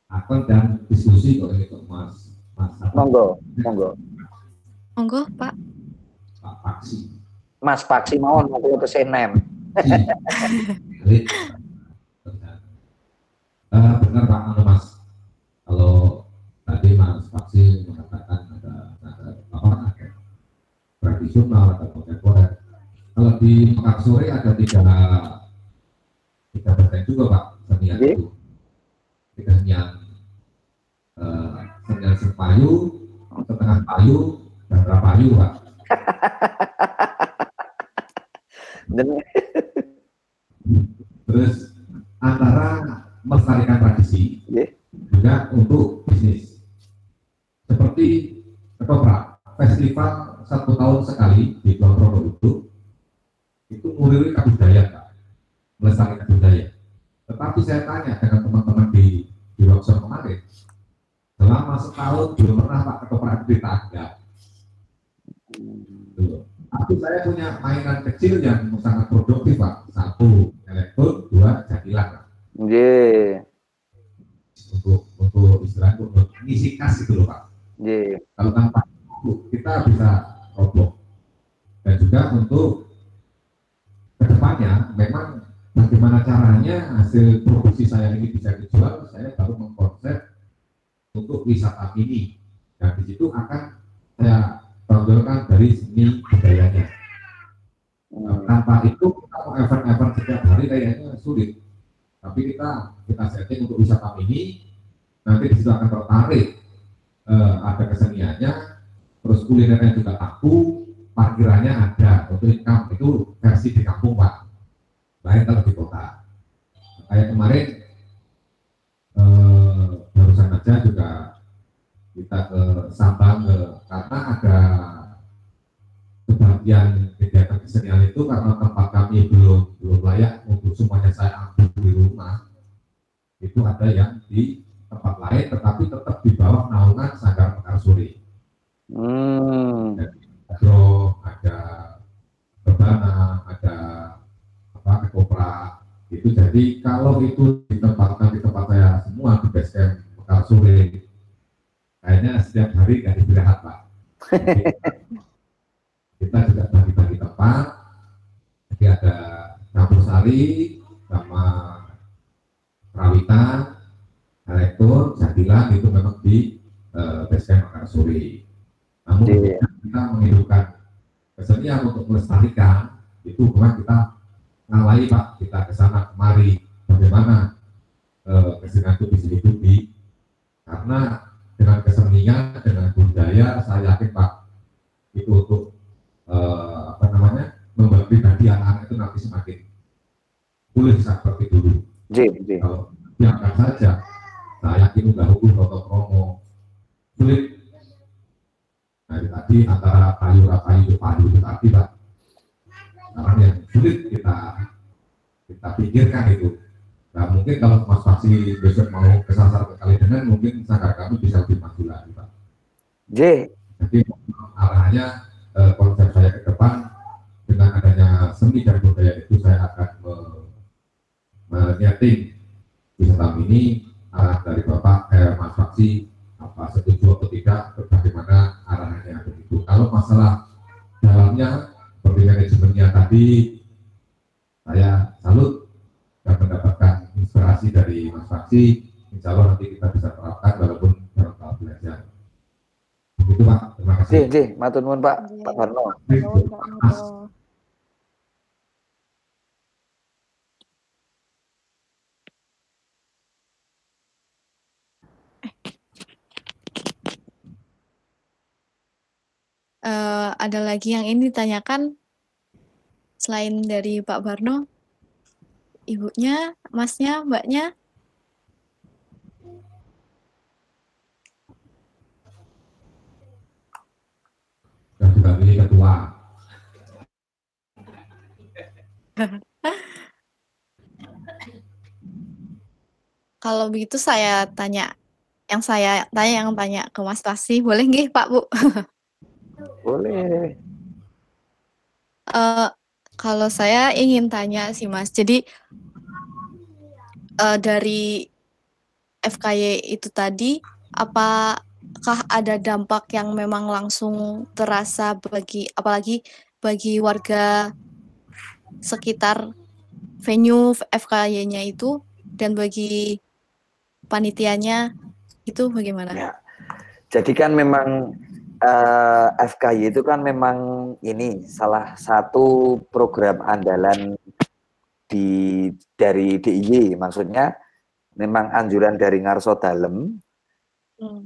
Takut dan diskusi kok itu Mas. Monggo. Monggo, Pak. Pak Paksi. Mas Paksi mau ke Senem. Benar Pak Mas. Kalau tadi Mas Paksi mengatakan ada tradisional atau kontemporer. Kalau di Mekarsore ada tiga bagian juga Pak senian itu. Tiga senian sepayu, setengah payu, dan prapayu Pak. Terus antara melestarikan tradisi juga untuk bisnis. Seperti ketoprak, festival 1 tahun sekali di Kulon Progo itu nguriri kebudayaan Pak, melestarikan budaya. Tetapi saya tanya dengan teman-teman di workshop kemarin, selama setahun belum pernah Pak ketoprak ditanggap. Tapi saya punya mainan kecil yang sangat produktif Pak. 1 elektron, 2 jadilan Pak. Untuk istilahnya untuk ngisi kas gitu loh Pak. Kalau tanpa itu kita bisa roboh. Dan juga untuk kedepannya memang bagaimana caranya hasil produksi saya ini bisa dijual, saya baru mengkonsep untuk wisata mini. Dan di situ akan saya tonjolkan dari seni budayanya. Tanpa itu kita mau event-event setiap hari kayaknya sulit. Tapi kita setting untuk wisata mini, nanti di situ akan tertarik, ada keseniannya, terus kulinernya juga laku, parkirannya ada, untuk income itu versi di kampung Pak, lain kalau di kota. Kayak kemarin barusan aja juga kita ke Sabang karena ada sebagian kegiatan kesenian itu karena tempat kami belum layak untuk semuanya saya ambil di rumah, itu ada yang di tempat lain tetapi tetap di bawah naungan Sanggar Mekarsore. Ada Rebana, ada ketoprak itu. Jadi kalau itu ditempatkan di tempat saya semua di base camp Mekarsore, kayaknya setiap hari nggak istirahat Pak. Kita juga bagi-bagi tempat, jadi ada campur sari, sama Rawitan, Elektur, Jadilan itu memang di Basecamp Makassuri. Namun kita menghidupkan kesenian untuk melestarikan itu bukan kita ngalahi Pak, kita ke sana kemari bagaimana kesenian itu bisa hidupi, karena dengan kesenian, dengan budaya saya yakin Pak itu untuk membuat pribadi anak-anak itu nanti semakin pulih seperti dulu. Kalau biarkan saja, saya yakin udah hukum atau promo sulit. Nah, tadi antara kayu itu tadi Pak. Sekarang yang sulit kita pikirkan itu. Nah, mungkin kalau Mas Faksi besok mau kesasar ke Kalidenan, mungkin sadar kami bisa lebih maju lagi Pak. Jadi arahnya konsep saya ke depan dengan adanya seni dan budaya itu saya akan menyeting wisata ini arah dari Bapak Mas Faksi apa setuju atau tidak bagaimana arahnya begitu. Kalau masalah dalamnya seperti manajemennya tadi saya salut dan mendapatkan inspirasi dari Mas Faksi. Insya Allah nanti kita bisa terapkan walaupun dalam tahap belajar. Begitu Pak, terima kasih. Matur nuwun Pak Warno. Ada lagi yang ini ditanyakan selain dari Pak Barno, ibunya, masnya, mbaknya? Dan juga pilih ketua. Kalau begitu saya tanya ke Mas Faksi, boleh nggih Pak Bu? Boleh. Kalau saya ingin tanya sih Mas, jadi dari FKY itu tadi, apakah ada dampak yang memang langsung terasa apalagi bagi warga sekitar venue FKY-nya itu, dan bagi panitianya itu bagaimana? Ya. Jadi kan memang FKY itu kan memang ini salah satu program andalan dari DIY, maksudnya memang anjuran dari Ngarso Dalem.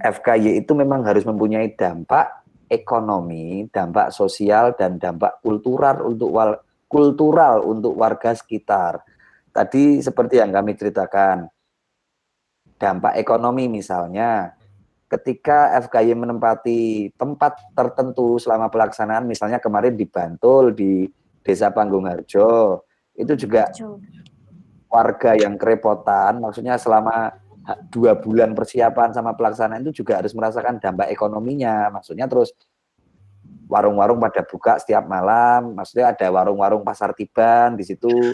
FKY itu memang harus mempunyai dampak ekonomi, dampak sosial, dan dampak kultural untuk warga sekitar. Tadi seperti yang kami ceritakan, dampak ekonomi misalnya, ketika FKY menempati tempat tertentu selama pelaksanaan, misalnya kemarin di Bantul, di Desa Panggungharjo, itu juga warga yang kerepotan, maksudnya selama 2 bulan persiapan sama pelaksanaan itu juga harus merasakan dampak ekonominya, maksudnya terus warung-warung pada buka setiap malam, maksudnya ada warung-warung pasar tiban di situ.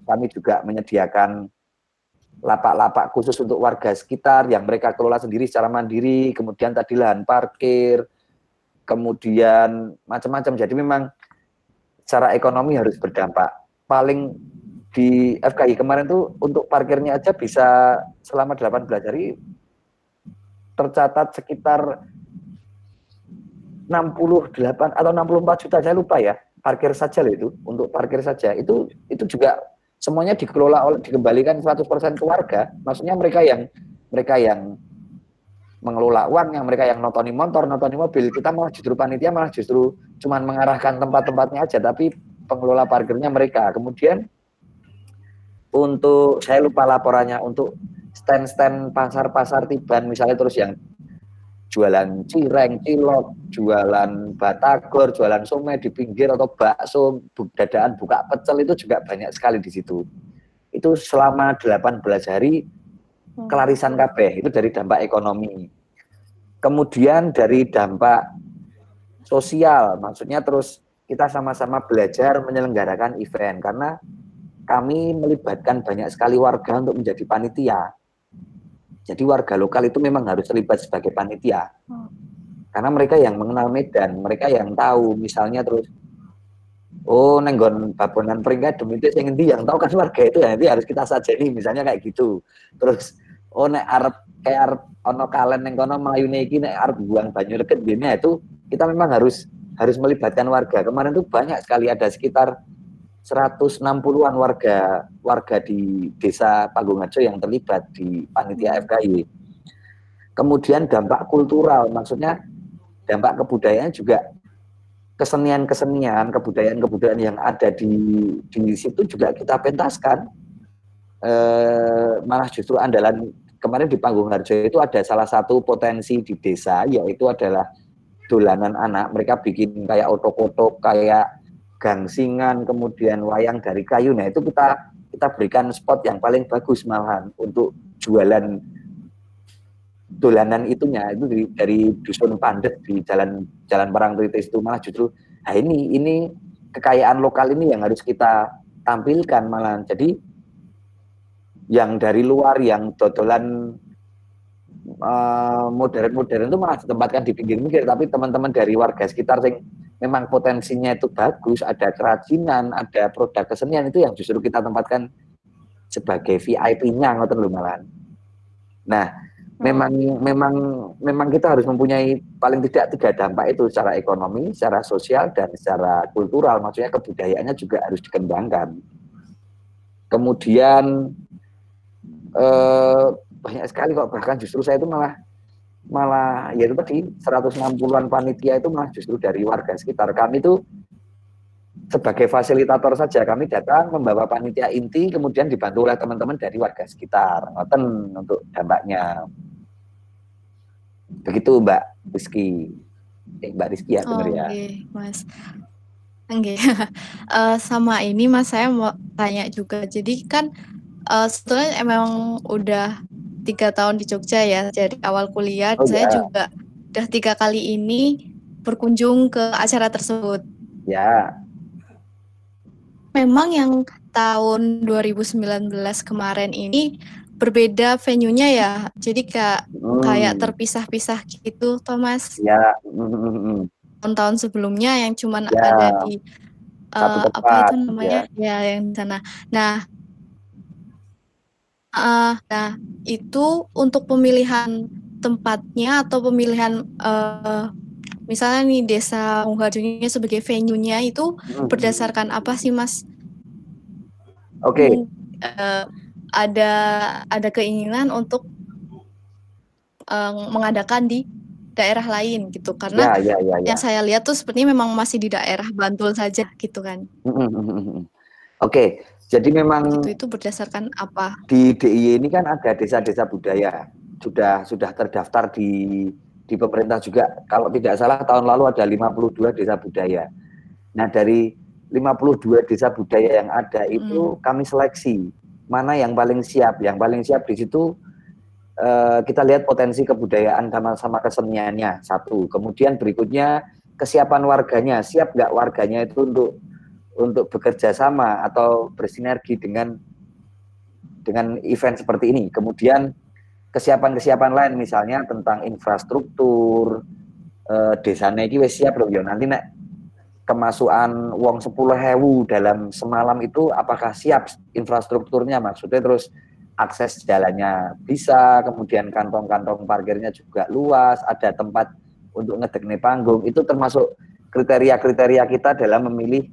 Kami juga menyediakan lapak-lapak khusus untuk warga sekitar yang mereka kelola sendiri secara mandiri, kemudian tadi lahan parkir, kemudian macam-macam. Jadi memang secara ekonomi harus berdampak. Paling di FKY kemarin tuh untuk parkirnya aja bisa selama 18 hari tercatat sekitar 68 atau 64 juta, saya lupa ya, parkir saja loh itu, untuk parkir saja. Itu juga semuanya dikembalikan 100% ke warga. Maksudnya mereka yang mengelola uangnya, mereka yang notoni motor, notoni mobil. Kita malah justru panitia malah justru cuman mengarahkan tempat-tempatnya aja, tapi pengelola parkirnya mereka. Kemudian untuk, saya lupa laporannya, untuk stand-stand pasar-pasar tiban misalnya, terus yang jualan cireng, cilok, jualan batagor, jualan somai di pinggir atau bakso, dadaan buka pecel, itu juga banyak sekali di situ. Itu selama 18 hari kelarisan kabeh, itu dari dampak ekonomi. Kemudian dari dampak sosial, maksudnya terus kita sama-sama belajar menyelenggarakan event, karena kami melibatkan banyak sekali warga untuk menjadi panitia. Jadi warga lokal itu memang harus terlibat sebagai panitia. Karena mereka yang mengenal medan, mereka yang tahu, misalnya terus Oh, nenggon babonan peringkat demi itu yang yang tahu kan warga itu ya, nanti harus kita sajeni misalnya kayak gitu. Terus oh nek arep kayak arep ono kalen neng kono melayune iki nek arep buang banyu reket gini itu kita memang harus melibatkan warga. Kemarin tuh banyak sekali, ada sekitar 160-an warga di Desa Panggung Harjo yang terlibat di panitia FKY. Kemudian dampak kultural, maksudnya dampak kebudayaan juga, kesenian-kesenian, kebudayaan-kebudayaan yang ada di situ juga kita pentaskan. Malah justru andalan kemarin di Panggung Harjo itu ada salah satu potensi di desa, yaitu adalah dolanan anak. Mereka bikin kayak otok-otok, kayak gangsingan, kemudian wayang dari kayu. Nah itu kita berikan spot yang paling bagus malahan untuk jualan dolanan itunya, itu dari Dusun Pandet di Jalan Parangtritis itu. Malah justru nah ini kekayaan lokal ini yang harus kita tampilkan malahan. Jadi yang dari luar yang dodolan modern-modern itu malah ditempatkan di pinggir-pinggir, tapi teman-teman dari warga sekitar yang memang potensinya itu bagus, ada kerajinan, ada produk kesenian, itu yang justru kita tempatkan sebagai VIP-nya ngoten lho malahan. Nah, memang kita harus mempunyai paling tidak 3 dampak itu, secara ekonomi, secara sosial, dan secara kultural. Maksudnya kebudayaannya juga harus dikembangkan. Kemudian banyak sekali kok, bahkan justru saya itu malah ya itu tadi 160-an panitia itu malah justru dari warga sekitar. Kami itu sebagai fasilitator saja, kami datang membawa panitia inti, kemudian dibantu oleh teman-teman dari warga sekitar. Ngoten untuk dampaknya. Begitu Mbak Rizky. Mbak Rizky ya benar ya. Oke, Mas. Oke. Sama ini Mas, saya mau tanya juga. Jadi kan sebetulnya emang udah 3 tahun di Jogja ya. Jadi awal kuliah saya juga udah 3 kali ini berkunjung ke acara tersebut. Ya. Memang yang tahun 2019 kemarin ini berbeda venue-nya ya. Jadi kayak terpisah-pisah gitu, Thomas. Ya. Tahun-tahun sebelumnya yang cuman ada di apa itu namanya? Ya, yang di sana. Nah, itu untuk pemilihan tempatnya atau pemilihan misalnya nih Desa Panggung Harjo sebagai venue-nya itu berdasarkan apa sih Mas? Oke. Ada keinginan untuk mengadakan di daerah lain gitu, karena yang saya lihat tuh sepertinya memang masih di daerah Bantul saja gitu kan. Oke, jadi memang itu berdasarkan apa? Di DIY ini kan ada desa-desa budaya, sudah terdaftar di pemerintah juga. Kalau tidak salah tahun lalu ada 52 desa budaya. Nah, dari 52 desa budaya yang ada itu kami seleksi mana yang paling siap. Yang paling siap di situ kita lihat potensi kebudayaan sama keseniannya, satu. Kemudian berikutnya kesiapan warganya, siap nggak warganya itu untuk bekerja sama atau bersinergi dengan event seperti ini. Kemudian kesiapan lain misalnya tentang infrastruktur, desanya iki wis siap lho ya, nanti nek kemasukan wong 10.000 dalam semalam itu apakah siap infrastrukturnya, maksudnya terus akses jalannya bisa, kemudian kantong-kantong parkirnya juga luas, ada tempat untuk ngedekne panggung, itu termasuk kriteria-kriteria kita dalam memilih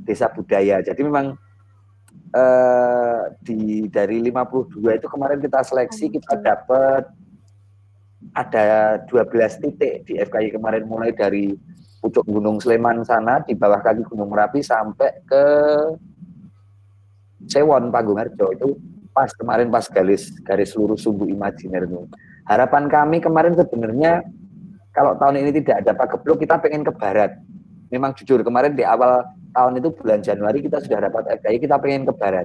desa budaya. Jadi memang dari 52 itu kemarin kita seleksi, kita dapat ada 12 titik di FKY kemarin, mulai dari pucuk Gunung Sleman sana, di bawah kaki Gunung Merapi sampai ke Sewon Panggung Harjo. Itu pas kemarin pas garis lurus sumbu imajiner itu. Harapan kami kemarin sebenarnya kalau tahun ini tidak ada Pagebluk, kita pengen ke barat. Memang jujur kemarin di awal tahun itu bulan Januari kita sudah dapat FKY, kita pengen ke barat,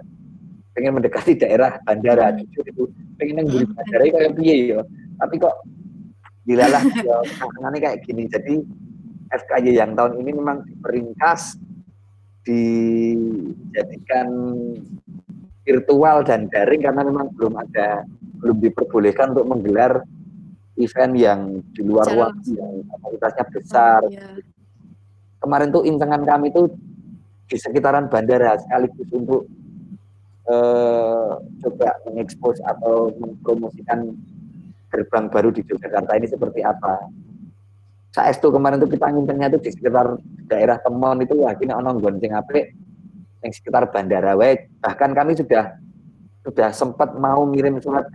pengen mendekati daerah bandara. Jujur itu pengen yang di bandara kayak piye ya, tapi kok dilalah ya tangannya kayak gini. Jadi FKY yang tahun ini memang diperingkas, dijadikan virtual dan daring karena memang belum diperbolehkan untuk menggelar event yang di luar ruang yang kapasitasnya besar. Kemarin tuh incengan kami tuh di sekitaran bandara sekaligus untuk coba mengekspos atau mempromosikan gerbang baru di Yogyakarta ini seperti apa. Saestu kemarin itu kita nginternya itu di sekitar daerah Temon itu wah ini ono nggon sing apik yang sekitar bandara wae. Bahkan kami sudah sempat mau ngirim surat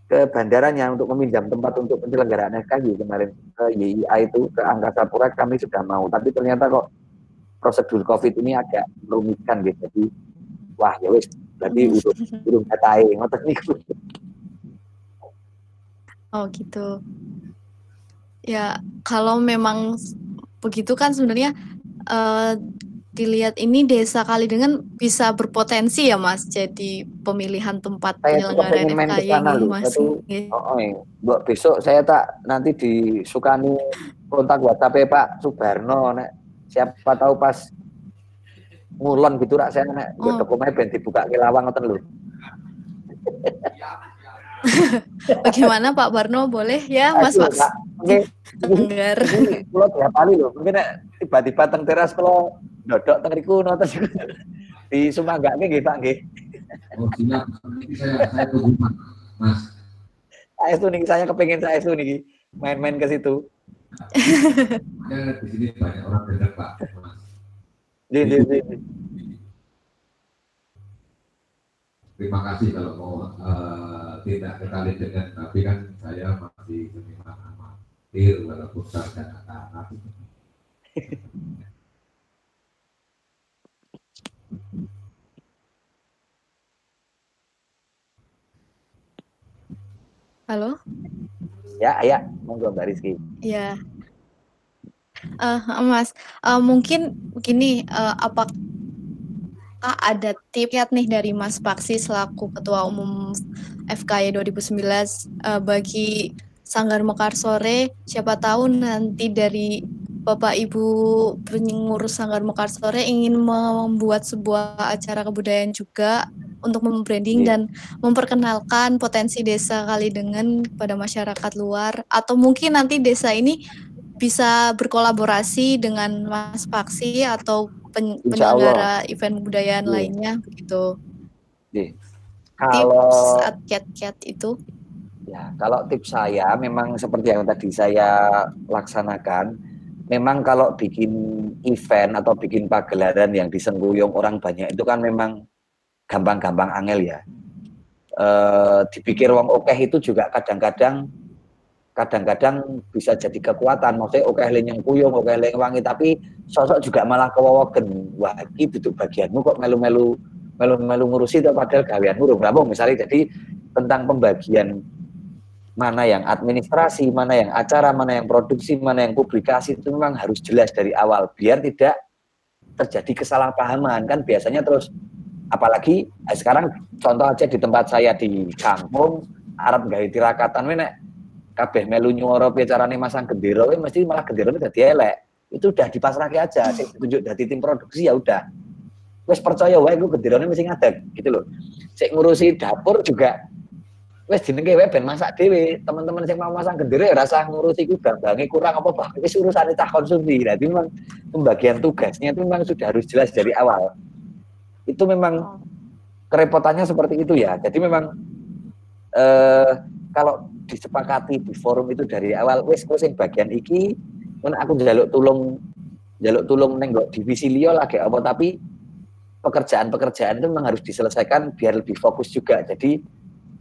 ke bandaranya untuk meminjam tempat untuk penyelenggaraan FKY kemarin ke YIA itu ke Angkasa Pura kami sudah mau, tapi ternyata kok prosedur COVID ini agak merumitkan gitu. Jadi wah ya wis berarti urung katai ngoten niku. Oh gitu. Ya, kalau memang begitu kan sebenarnya dilihat ini Desa Kalidengen bisa berpotensi ya Mas, jadi pemilihan tempat penyelenggaraan FKY ini Mas. Mbak besok saya tak nanti disukani kontak WhatsApp Pak Subarno, nek siapa tahu pas ngulon gitu rak saya nek dokumennya ben dibuka ke lawang ngoten lho. Bagaimana Pak Barno, boleh ya Mas Mas? Tenggar. Kulo tiap kali lho, mungkin tiba-tiba teng teras kalau dodok teng riku nonton di Sumanggake nggih Pak nggih. Oh siap, saya tunggu Mas. Saestu niki saya kepengin saestu niki main-main ke situ. Ya di sini banyak orang benar Pak. Mas. Di. Terima kasih kalau mau tidak kekali dengan, tapi kan saya masih seniman amatir walaupun sarjana anak. Halo? Ya, monggo Mbak Rizky. Ya. Mas, mungkin begini, apakah ada tips nih dari Mas Paksi selaku Ketua Umum FKY 2019 bagi Sanggar Mekarsore, siapa tahu nanti dari Bapak Ibu pengurus Sanggar Mekarsore ingin membuat sebuah acara kebudayaan juga untuk membranding dan memperkenalkan potensi Desa Kalidengen kepada masyarakat luar, atau mungkin nanti desa ini bisa berkolaborasi dengan Mas Paksi atau penyelenggara event kebudayaan lainnya begitu. Kalau tips kiat-kiat itu? Ya, kalau tips saya memang seperti yang tadi saya laksanakan. Memang kalau bikin event atau bikin pagelaran yang disengguyung orang banyak itu kan memang gampang-gampang angel ya. Dipikir wong okeh itu juga kadang-kadang bisa jadi kekuatan. Maksudnya okeh yang kuyung, okeh yang wangi, tapi sosok juga malah kewowogen. Wah, iki duduk bagianmu kok melu-melu ngurusi itu padahal gaweanmu urung rampung misalnya. Jadi tentang pembagian mana yang administrasi, mana yang acara, mana yang produksi, mana yang publikasi itu memang harus jelas dari awal biar tidak terjadi kesalahpahaman. Kan biasanya terus apalagi sekarang contoh aja di tempat saya di kampung arep gawe tirakatan nek kabeh melu nyuara carane masang gendera mesti malah genderane dadi elek. Itu udah dipasrahke aja, sing ditunjuk dadi tim produksi ya udah. Wes percaya wae ku genderane mesti ngadeg gitu loh. Sik ngurusi dapur juga wes jenenge wae ben masak dhewe. Teman-teman sing mau masang gendera ya rasa ngurusi ku gambange kurang apa bah wis urusane cah konsumsi. Jadi memang pembagian tugasnya itu memang sudah harus jelas dari awal. Itu memang kerepotannya seperti itu ya. Jadi memang kalau disepakati di forum itu dari awal wis kok sing bagian iki men aku njaluk tulung ning divisi liya lagi apa, tapi pekerjaan-pekerjaan itu memang harus diselesaikan biar lebih fokus juga. Jadi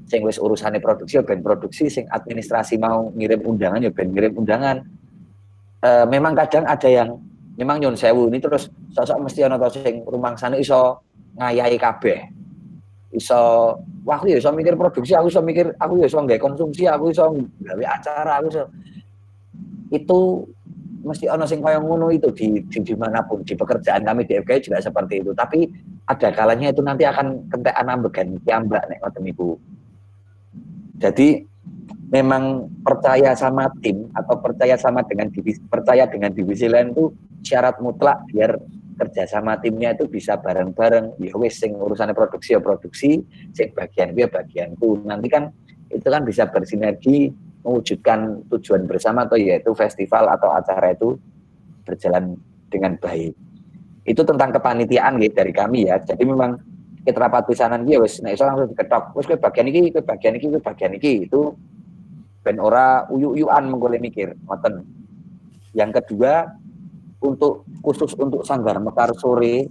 sing wis urusane produksi ya ben produksi, sing administrasi mau ngirim undangan ya ben ngirim undangan. Memang kadang ada yang memang nyun sewu ini terus sosok mesti ana to sing rumangsane iso ngayahi kabeh. Iso wah aku ya iso mikir produksi, aku iso nggawe konsumsi, aku iso gawe acara, aku iso. Itu mesti ana sing kaya ngono itu di dimanapun di pekerjaan kami di FKY juga seperti itu. Tapi ada kalanya itu nanti akan kentekan ambegan piyambak nek ngoten niku. Jadi memang percaya sama tim atau percaya dengan divisi lain itu syarat mutlak biar kerja sama timnya itu bisa bareng-bareng. Ya wis sing urusannya produksi ya produksi, sing bagian ya bagianku. Nanti kan itu kan bisa bersinergi mewujudkan tujuan bersama atau yaitu festival atau acara itu berjalan dengan baik. Itu tentang kepanitiaan gitu dari kami ya. Jadi memang kita rapat pisanan dia wis nek iso langsung diketok. Wis kowe bagian iki, kowe bagian iki, kowe bagian iki. Itu ben ora uyu-uyuan menggole mikir, ngoten. Yang kedua, khusus untuk Sanggar Mekar Sore,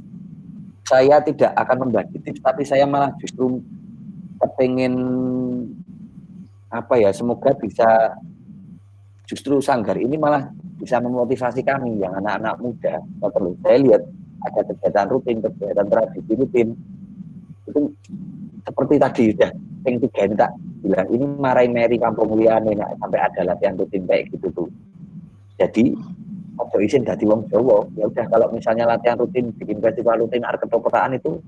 saya tidak akan membagi tips, tapi saya malah justru kepingin apa ya, semoga bisa justru Sanggar ini malah bisa memotivasi kami yang anak-anak muda. Saya lihat ada kegiatan rutin, kegiatan tradisi rutin. Itu seperti tadi udah yang tiga ini tak bilang, ini marai meri kampung liane sampai ada latihan rutin kayak gitu tuh. Jadi ojo isin dadi wong Jawa. Ya udah, kalau misalnya latihan rutin, bikin festival rutin arep ketoprak itu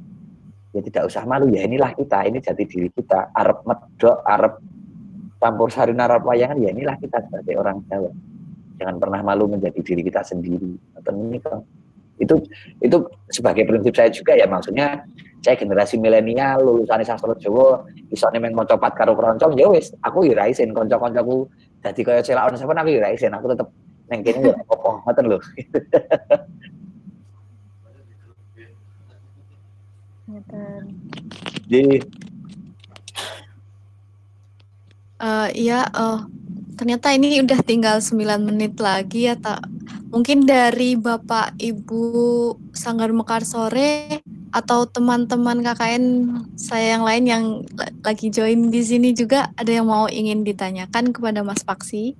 ya tidak usah malu, ya inilah kita, ini jati diri kita. Arep medok, arep campur sari narap wayangan, ya inilah kita sebagai orang Jawa. Jangan pernah malu menjadi diri kita sendiri. Itu sebagai prinsip saya juga ya, maksudnya saya generasi milenial lulusan sastra Jawa, isone meng maca pat karo kroncong, ya wis aku ya ra isin kanca-kancaku dadi kaya celakon sampean, aku ya ra isin, aku tetep neng kene ya apa ngoten lho. Jadi ternyata ini udah tinggal 9 menit lagi ya, tak? Mungkin dari Bapak Ibu Sanggar Mekar Sore atau teman-teman KKN saya yang lain yang lagi join di sini juga ada yang mau ingin ditanyakan kepada Mas Paksi?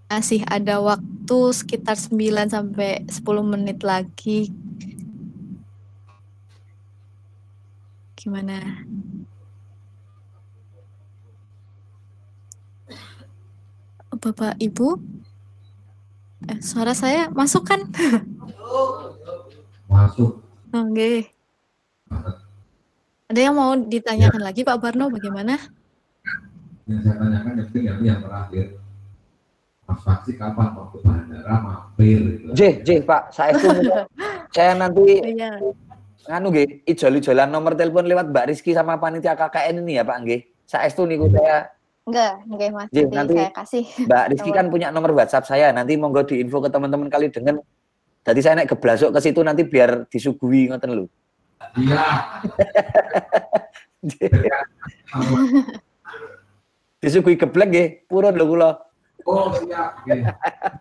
Masih ada waktu sekitar 9 sampai 10 menit lagi. Gimana? Bapak Ibu, suara saya masuk kan? Masuk. Oke. Ada yang mau ditanyakan lagi Pak Barno, bagaimana? Yang saya tanyakan yang terakhir, Mas Paksi kapan waktu bandara mampir? J Pak, saya nanti nganu nggih, ijol-ijolan nomor telepon lewat Mbak Rizky sama panitia KKN ini ya Pak nggih. Saestu niku saya Enggak Mas. Nanti saya kasih. Mbak Rizky kan punya nomor WhatsApp saya, nanti monggo diinfo ke teman-teman kali dengan. Jadi saya naik geblasuk ke situ nanti biar disuguhi ngoten lho. Iya. Disuguhi geblek nggih, purun lho kula. Oh siap.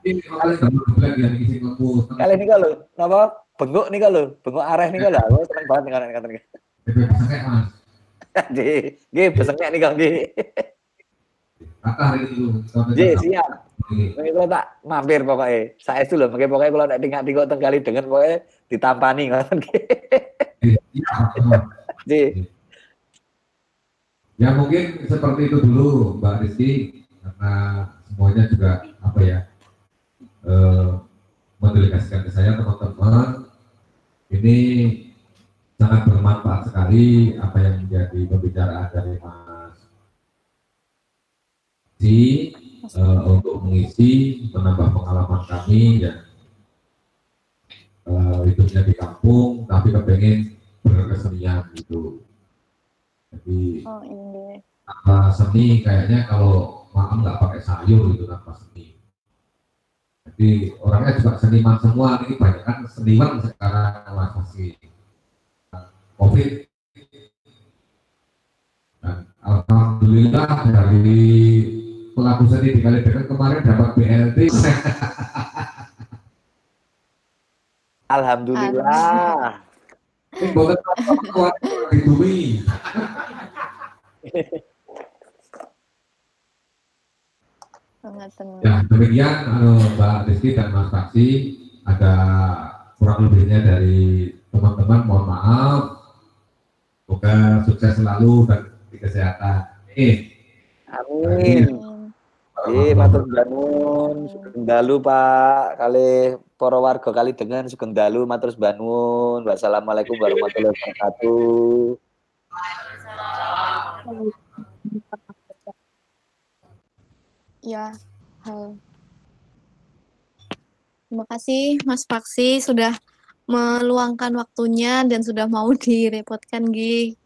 Ini kali geblek yang isi lembu. Kali niku lho, napa? Bengok niku lho, bengok areh niku lho. Aku seneng banget ngoten niku. Nggih, besengnya niku nggih. Siap. Kalau tak mampir pokoknya. Saya itu loh, pokoknya kalau nak tinggal tenggali dengan pokoknya ditampani ngoten. Ya mungkin seperti itu dulu Mbak Rizky, karena semuanya juga mendelegasikan ke saya teman-teman. Ini sangat bermanfaat sekali apa yang menjadi pembicaraan dari Mas untuk mengisi, menambah pengalaman kami yang hidupnya di kampung tapi kepengen berkesenian gitu. Jadi tanpa seni kayaknya kalau makan nggak pakai sayur gitu tanpa seni. Jadi orangnya juga seniman semua, ini banyak kan seniman sekarang masih COVID. Dan alhamdulillah dari pelaku seni di Kalideres kemarin dapat BLT. Alhamdulillah. Ini bukan kuat di bumi. Ya demikian Mbak Rizky dan Mas Paksi, ada kurang lebihnya dari teman-teman, mohon maaf. Semoga sukses selalu dan di kesehatan. Amin. Matur banun, sugeng dalu Pak, kali para warga kali dengan sugeng dalu matur banun. Wassalamualaikum warahmatullahi wabarakatuh. Ya, terima kasih Mas Paksi sudah meluangkan waktunya dan sudah mau direpotkan Gi.